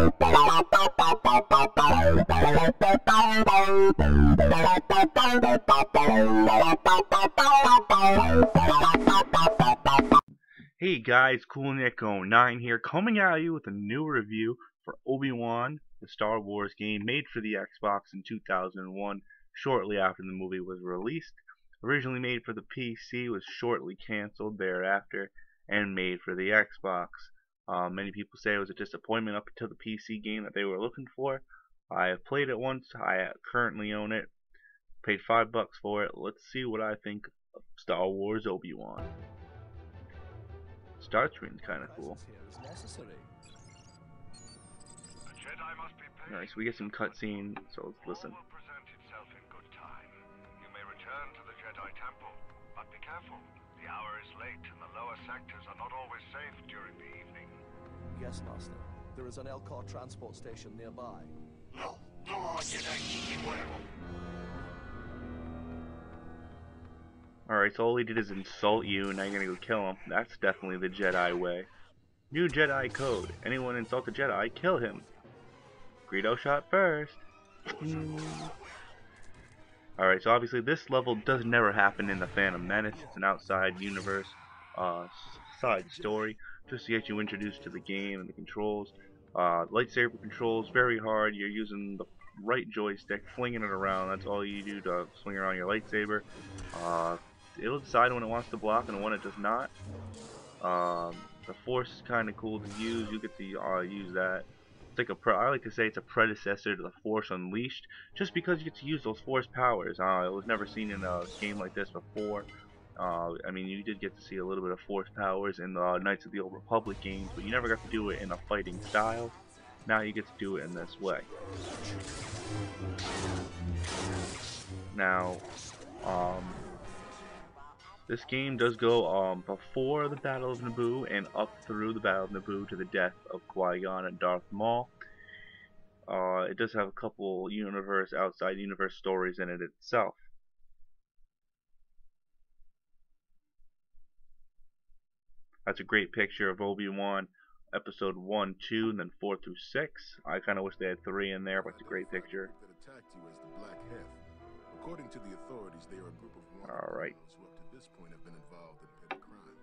Hey guys, CoolNick09 here, coming at you with a new review for Obi-Wan, the Star Wars game made for the Xbox in 2001, shortly after the movie was released. Originally made for the PC, was shortly cancelled thereafter, and made for the Xbox. Many people say it was a disappointment up until the PC game that they were looking for. I have played it once, I currently own it, paid $5 for it. Let's see what I think of Star Wars Obi-Wan. Start screen's kind of cool. Alright, so we get some cutscene, so let's listen. You may return to the Jedi Temple, but be careful. The hour is late and the lower sectors are not always safe during the evening. Yes, Master. There is an Elcor transport station nearby. No, Alright, so all he did is insult you, and now you're gonna go kill him. That's definitely the Jedi way. New Jedi code. Anyone insult a Jedi, kill him. Greedo shot first. Alright, so obviously this level does never happen in the Phantom Menace. It's an outside universe, side story, just to get you introduced to the game and the controls. Lightsaber controls, very hard. You're using the right joystick, flinging it around. That's all you do to swing around your lightsaber. It'll decide when it wants to block and when it does not. The Force is kind of cool to use. You get to use that. It's like I like to say it's a predecessor to the Force Unleashed, just because you get to use those Force powers. It was never seen in a game like this before. I mean, you did get to see a little bit of Force powers in the Knights of the Old Republic games, but you never got to do it in a fighting style. Now you get to do it in this way. Now, this game does go before the Battle of Naboo and up through the Battle of Naboo to the death of Qui-Gon and Darth Maul. It does have a couple outside universe stories in it itself. That's a great picture of Obi-Wan, episode 1, 2, and then 4 through 6. I kind of wish they had 3 in there, but it's a great picture. According to the authorities, they are a group of Alright. who up to this point have been involved in petty crime.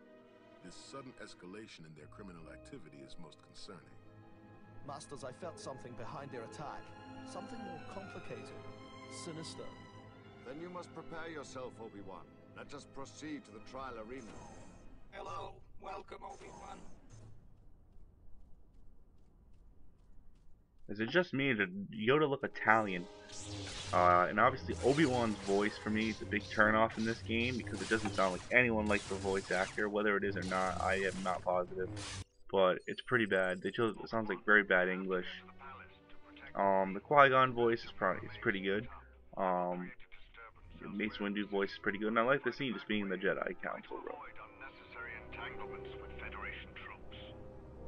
This sudden escalation in their criminal activity is most concerning. Masters, I felt something behind their attack. Something more complicated. Sinister. Then you must prepare yourself, Obi-Wan. Let us proceed to the trial arena. Hello, welcome, Obi-Wan. Is it just me, or did Yoda look Italian? And obviously Obi-Wan's voice for me is a big turnoff in this game because it doesn't sound like anyone like the voice actor. Whether it is or not, I am not positive. But it's pretty bad. It sounds like very bad English. The Qui-Gon voice is pretty good. Mace Windu's voice is pretty good, and I like the scene just being in the Jedi Council room.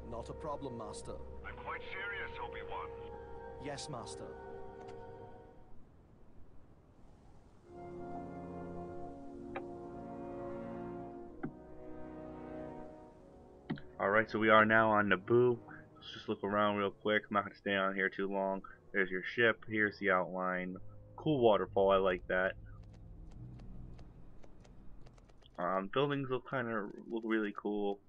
Not a problem, Master. I'm quite serious, Obi-Wan. Yes, Master. Alright, so we are now on Naboo. Let's just look around real quick. I'm not going to stay on here too long. There's your ship. Here's the outline. Cool waterfall. I like that. Buildings look really cool.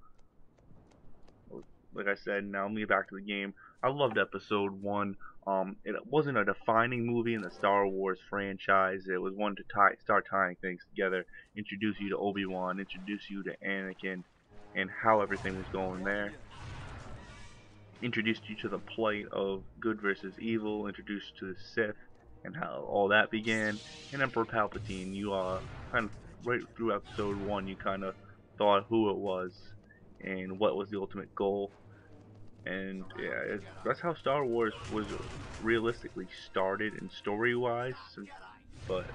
Like I said, now let me get back to the game. I loved episode 1. It wasn't a defining movie in the Star Wars franchise. It was one to start tying things together, introduce you to Obi-Wan, introduce you to Anakin, and how everything was going there. Introduced you to the plight of good versus evil, introduced to the Sith, and how all that began. And Emperor Palpatine, you kind of right through episode 1, you kind of thought who it was and what was the ultimate goal. And yeah, that's how Star Wars was realistically started in story-wise. But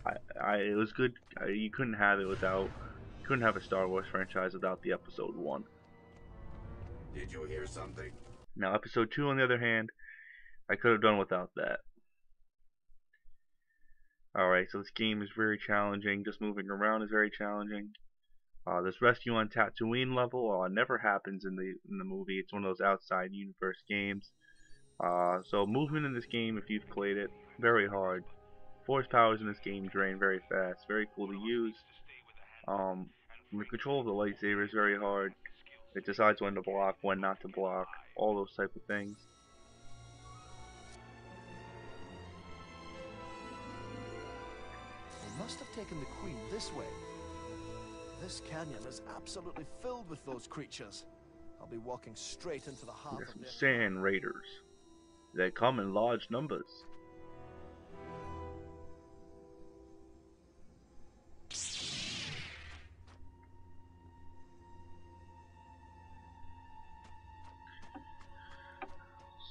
it was good. You couldn't have a Star Wars franchise without the episode 1. Did you hear something? Now episode 2, on the other hand, I could have done without that. Alright, so this game is very challenging. Just moving around is very challenging. This rescue on Tatooine level never happens in the movie. It's one of those outside universe games. So movement in this game, if you've played it, very hard. Force powers in this game drain very fast. Very cool to use. The control of the lightsaber is very hard. It decides when to block, when not to block, all those type of things. They must have taken the Queen this way. This canyon is absolutely filled with those creatures. I'll be walking straight into the heart There's of some their... sand raiders. They come in large numbers.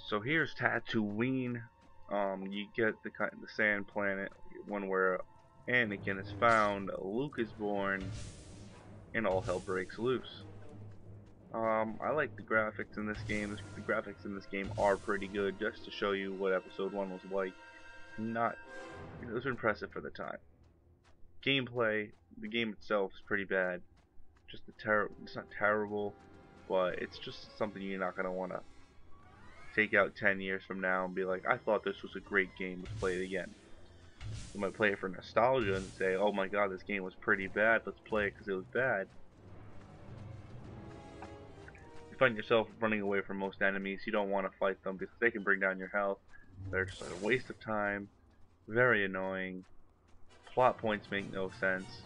So here's Tatooine. You get the sand planet, one where Anakin is found, Luke is born, and all hell breaks loose. I like the graphics in this game. The graphics in this game are pretty good, just to show you what Episode 1 was like. It was impressive for the time. Gameplay, the game itself is pretty bad. It's not terrible, but it's just something you're not gonna want to take out 10 years from now and be like, I thought this was a great game, let's play it again. You might play it for nostalgia and say, oh my god, this game was pretty bad, let's play it because it was bad. You find yourself running away from most enemies. You don't want to fight them because they can bring down your health. They're just a waste of time, very annoying. Plot points make no sense,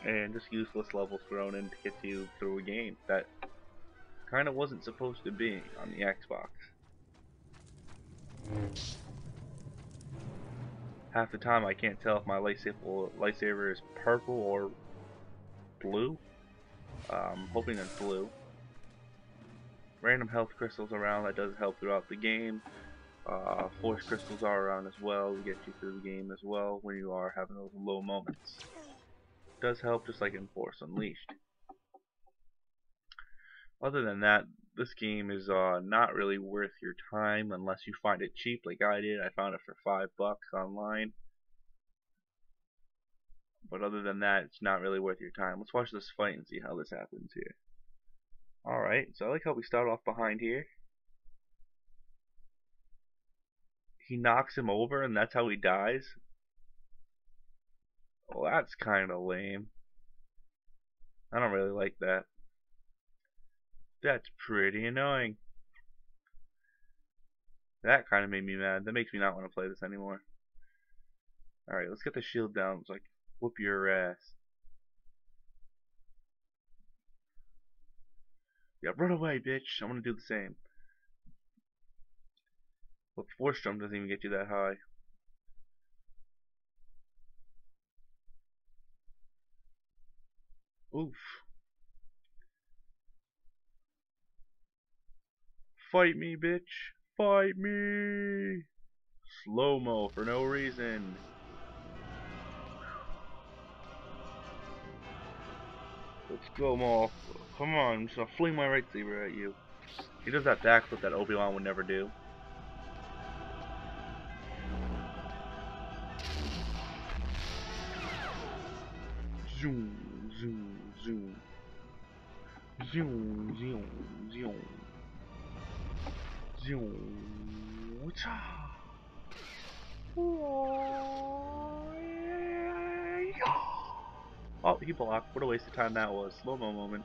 and just useless levels thrown in to get you through a game that kind of wasn't supposed to be on the Xbox. Half the time I can't tell if my lightsaber is purple or blue. I'm hoping it's blue. Random health crystals around, that does help throughout the game. Force crystals are around as well to get you through the game as well when you are having those low moments. It does help, just like in Force Unleashed. Other than that, this game is not really worth your time unless you find it cheap like I did. I found it for $5 online. But other than that, it's not really worth your time. Let's watch this fight and see how this happens here. Alright, so I like how we start off behind here. He knocks him over and that's how he dies. Well, that's kinda lame. I don't really like that. That's pretty annoying. That kinda made me mad. That makes me not want to play this anymore. Alright, let's get the shield down so I can whoop your ass. Yeah, run away, bitch. I'm gonna do the same. Look, force jump doesn't even get you that high. Oof. Fight me, bitch. Fight me. Slow-mo for no reason. Let's go, Moff. Come on, I'm just gonna fling my lightsaber at you. He does that backflip that OBI-WAN would never do. Zoom, zoom, zoom. Zoom, zoom, zoom. Zoom. Cha. Oh, he blocked. What a waste of time that was. Slow-mo moment.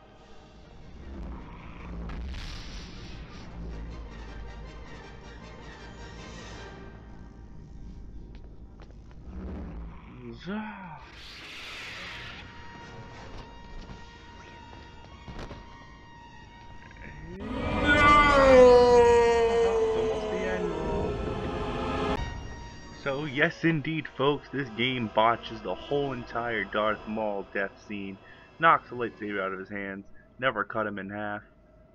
Zah. So yes indeed folks, this game botches the whole entire Darth Maul death scene, knocks the lightsaber out of his hands, never cut him in half.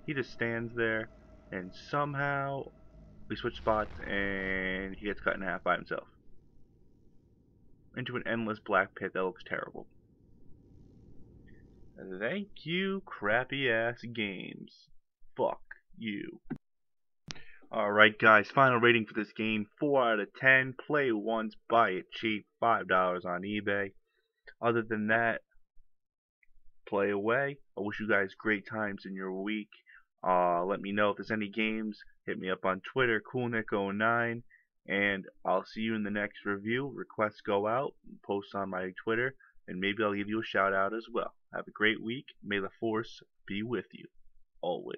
He just stands there and somehow we switch spots and he gets cut in half by himself. Into an endless black pit that looks terrible. Thank you, crappy ass games. Fuck you. Alright guys, final rating for this game, 4 out of 10. Play once, buy it cheap, $5 on eBay. Other than that, play away. I wish you guys great times in your week. Let me know if there's any games. Hit me up on Twitter, CoolNick09, and I'll see you in the next review. Requests go out, post on my Twitter, and maybe I'll give you a shout out as well. Have a great week. May the Force be with you always.